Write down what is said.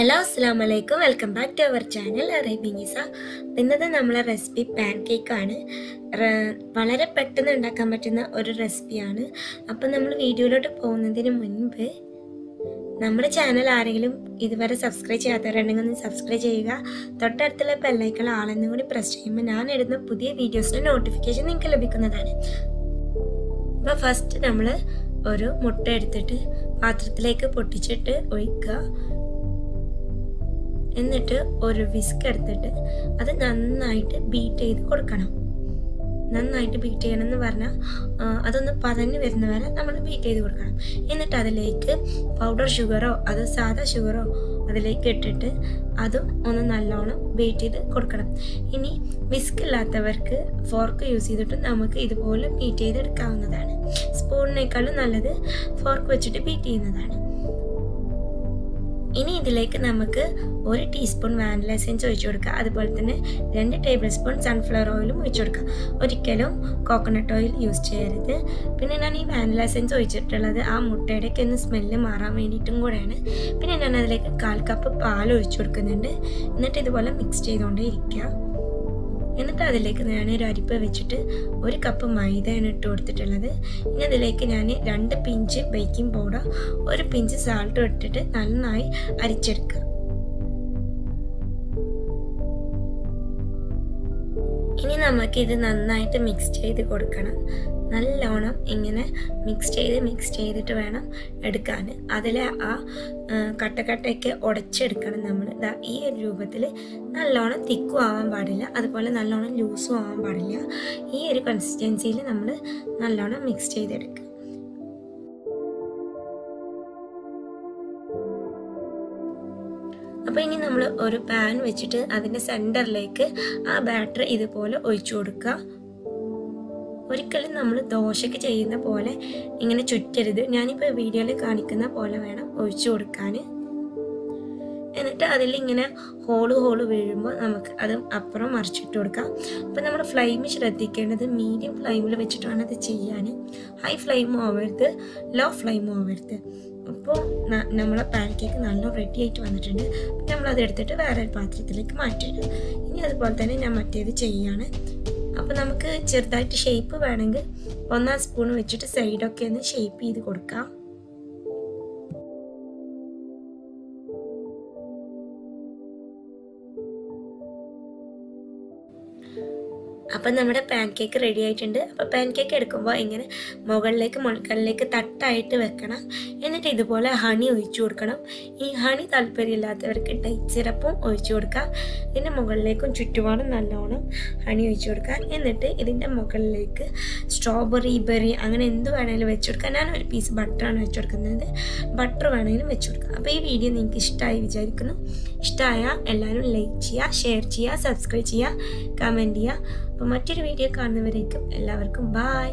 Hello, assalamu alaikum. Welcome back to our channel Arabian Qissa. ഇന്നത്തെ നമ്മളെ recipe pancake ആണ്. വളരെ പെട്ടെന്ന് ഉണ്ടാക്കാൻ പറ്റുന്ന ഒരു റെസിപ്പിയാണ്. അപ്പോൾ നമ്മൾ വീഡിയോയിലോട്ട് പോകുന്നതിന് മുൻപ് നമ്മുടെ ചാനൽ ആരെങ്കിലും ഇതുവരെ സബ്സ്ക്രൈബ് ചെയ്യാത്തവരുണ്ടെങ്കിൽ ഒന്ന് സബ്സ്ക്രൈബ് ചെയ്യുക. തൊട്ടടുത്തുള്ള ബെൽ ഐക്കൺ ആളെന്നും കൂടി പ്രസ് ചെയ്യുമ്പോൾ ഞാൻ ഇടുന്ന പുതിയ വീഡിയോസിന്റെ നോട്ടിഫിക്കേഷൻ നിങ്ങൾക്ക് ലഭിക്കുന്നതാണ്. അപ്പോൾ ഫസ്റ്റ് നമ്മൾ ഒരു മുട്ട എടുത്തിട്ട് പാത്രത്തിലേക്ക് പൊട്ടിച്ചിട്ട് ഒഴിക്കുക. എന്നിട്ട് ഒരു വിസ്ക് എടുത്തിട്ട് അത് നന്നായിട്ട് ബീറ്റ് ചെയ്ത് കൊടുക്കണം. നന്നായിട്ട് ബീറ്റ് ചെയ്യണം എന്ന് പറഞ്ഞാൽ അതൊന്ന് പതഞ്ഞ് വരുന്ന വരെ നമ്മൾ ബീറ്റ് ചെയ്ത് കൊടുക്കണം. എന്നിട്ട് അതിലേക്ക് പൗഡർ ഷുഗറോ അത് സാധാ ഷുഗറോ അതിലേക്ക് ഇട്ടിട്ട് അതും ഒന്ന് നല്ലോണം ബീറ്റ് ചെയ്ത് കൊടുക്കണം. ഇനി വിസ്ക് ഇല്ലാത്തവർക്ക് ഫോർക്ക് യൂസ് ചെയ്തിട്ട് നമുക്ക് ഇതുപോലെ ബീറ്റ് ചെയ്തെടുക്കാവുന്നതാണ്. സ്പൂണിനേക്കാളും നല്ലത് ഫോർക്ക് വെച്ചിട്ട് ബീറ്റ് ചെയ്യുന്നതാണ്. ഇനി ഇതിലേക്ക് നമുക്ക് 1 ടീസ്പൂൺ വാനില എസൻസ് ഒഴിച്ചു കൊടുക്കുക. അതുപോലെ തന്നെ 2 ടേബിൾ സ്പൂൺ സൺഫ്ലവർ ഓയിലും ഒഴിച്ചു കൊടുക്കുക. ഒരിക്കലും കോക്കനട്ട് ഓയിൽ യൂസ് ചെയ്യരുത്. പിന്നെ ഞാൻ ഈ വാനില എസൻസ് ഒഴിച്ചിട്ടുള്ളത് ആ മുട്ടയുടെയൊക്കെ ഒന്ന് സ്മെല്ല് മാറാൻ വേണ്ടിയിട്ടും കൂടെയാണ്. പിന്നെ ഞാൻ അതിലേക്ക് 1/4 കപ്പ് പാൽ ഒഴിച്ചു കൊടുക്കുന്നുണ്ട്. എന്നിട്ട് ഇതുപോലെ മിക്സ് ചെയ്തുകൊണ്ടേ ഇരിക്കുക. എന്നിട്ട് അതിലേക്ക് ഞാൻ ഒരു അരിപ്പ വെച്ചിട്ട് 1 കപ്പ് മൈദയാണ് ഇട്ട് കൊടുത്തിട്ടുള്ളത്. ഇനി അതിലേക്ക് ഞാൻ 2 പിഞ്ച് ബേക്കിംഗ് പൗഡർ 1 പിഞ്ച് സാൾട്ടും ഇട്ടിട്ട് നന്നായി അരിച്ചെടുക്കുക. ഇനി നമുക്കിത് നന്നായിട്ട് മിക്സ് ചെയ്ത് കൊടുക്കണം. നല്ലോണം ഇങ്ങനെ മിക്സ് ചെയ്തിട്ട് വേണം എടുക്കാൻ. അതിലെ ആ കട്ടയൊക്കെ ഉടച്ചെടുക്കണം നമ്മൾ. ഈ ഒരു രൂപത്തിൽ നല്ലോണം തിക്കും ആവാൻ പാടില്ല, അതുപോലെ നല്ലോണം ലൂസും ആവാൻ പാടില്ല. ഈ ഒരു കൺസിസ്റ്റൻസിയിൽ നമ്മൾ നല്ലോണം മിക്സ് ചെയ്തെടുക്കുക. അപ്പോൾ ഇനി നമ്മൾ ഒരു പാൻ വെച്ചിട്ട് അതിൻ്റെ സെൻറ്ററിലേക്ക് ആ ബാറ്റർ ഇതുപോലെ ഒഴിച്ചു കൊടുക്കുക. ഒരിക്കലും നമ്മൾ ദോശയ്ക്ക് ചെയ്യുന്ന പോലെ ഇങ്ങനെ ചുറ്റരുത്. ഞാനിപ്പോൾ വീഡിയോയിൽ കാണിക്കുന്ന പോലെ വേണം ഒഴിച്ചു കൊടുക്കാൻ. എന്നിട്ട് അതിലിങ്ങനെ ഹോള് വീഴുമ്പോൾ നമുക്ക് അത് അപ്പുറം മറിച്ചിട്ട് കൊടുക്കാം. അപ്പോൾ നമ്മൾ ഫ്ലെയിം ശ്രദ്ധിക്കേണ്ടത് മീഡിയം ഫ്ലെയിമിൽ വെച്ചിട്ട് വേണം അത് ചെയ്യാൻ. ഹൈ ഫ്ലെയിമും ആവരുത്, ലോ ഫ്ലെയിമും ആവരുത്. അപ്പോൾ നമ്മളെ പാൻകേക്ക് നല്ല റെഡി ആയിട്ട് വന്നിട്ടുണ്ട്. നമ്മളത് എടുത്തിട്ട് വേറെ പാത്രത്തിലേക്ക് മാറ്റിയിടും. ഇനി അതുപോലെ തന്നെ ഞാൻ മറ്റേത് ചെയ്യാണ്. അപ്പോൾ നമുക്ക് ചെറുതായിട്ട് ഷേപ്പ് വേണമെങ്കിൽ 1 സ്പൂൺ വെച്ചിട്ട് സൈഡൊക്കെ ഒന്ന് ഷേപ്പ് ചെയ്ത് കൊടുക്കാം. അപ്പം നമ്മുടെ പാൻകേക്ക് റെഡി ആയിട്ടുണ്ട്. അപ്പോൾ പാൻകേക്ക് എടുക്കുമ്പോൾ ഇങ്ങനെ മുകളിലേക്ക് തട്ടായിട്ട് വെക്കണം. എന്നിട്ട് ഇതുപോലെ ഹണി ഒഴിച്ചു കൊടുക്കണം. ഈ ഹണി താല്പര്യമില്ലാത്തവർക്ക് ഡേറ്റ് സിറപ്പും ഒഴിച്ചു കൊടുക്കാം. ഇതിൻ്റെ മുകളിലേക്കും ചുറ്റുപാടും നല്ലോണം ഹണി ഒഴിച്ചു കൊടുക്കുക. എന്നിട്ട് ഇതിൻ്റെ മുകളിലേക്ക് സ്ട്രോബെറി ബെറി അങ്ങനെ എന്ത് വേണമെങ്കിലും വെച്ച് കൊടുക്കാം. ഞാൻ 1 പീസ് ബട്ടറാണ് വെച്ച് കൊടുക്കുന്നത്. ബട്ടർ വേണമെങ്കിലും വെച്ച് കൊടുക്കാം. അപ്പോൾ ഈ വീഡിയോ നിങ്ങൾക്ക് ഇഷ്ടമായി വിചാരിക്കുന്നു. ഇഷ്ടമായാൽ എല്ലാവരും ലൈക്ക് ചെയ്യുക, ഷെയർ ചെയ്യുക, സബ്സ്ക്രൈബ് ചെയ്യുക, കമൻറ്റ് ചെയ്യുക. അപ്പോൾ മറ്റൊരു വീഡിയോ കാണുന്നവരേക്കും എല്ലാവർക്കും ബൈ.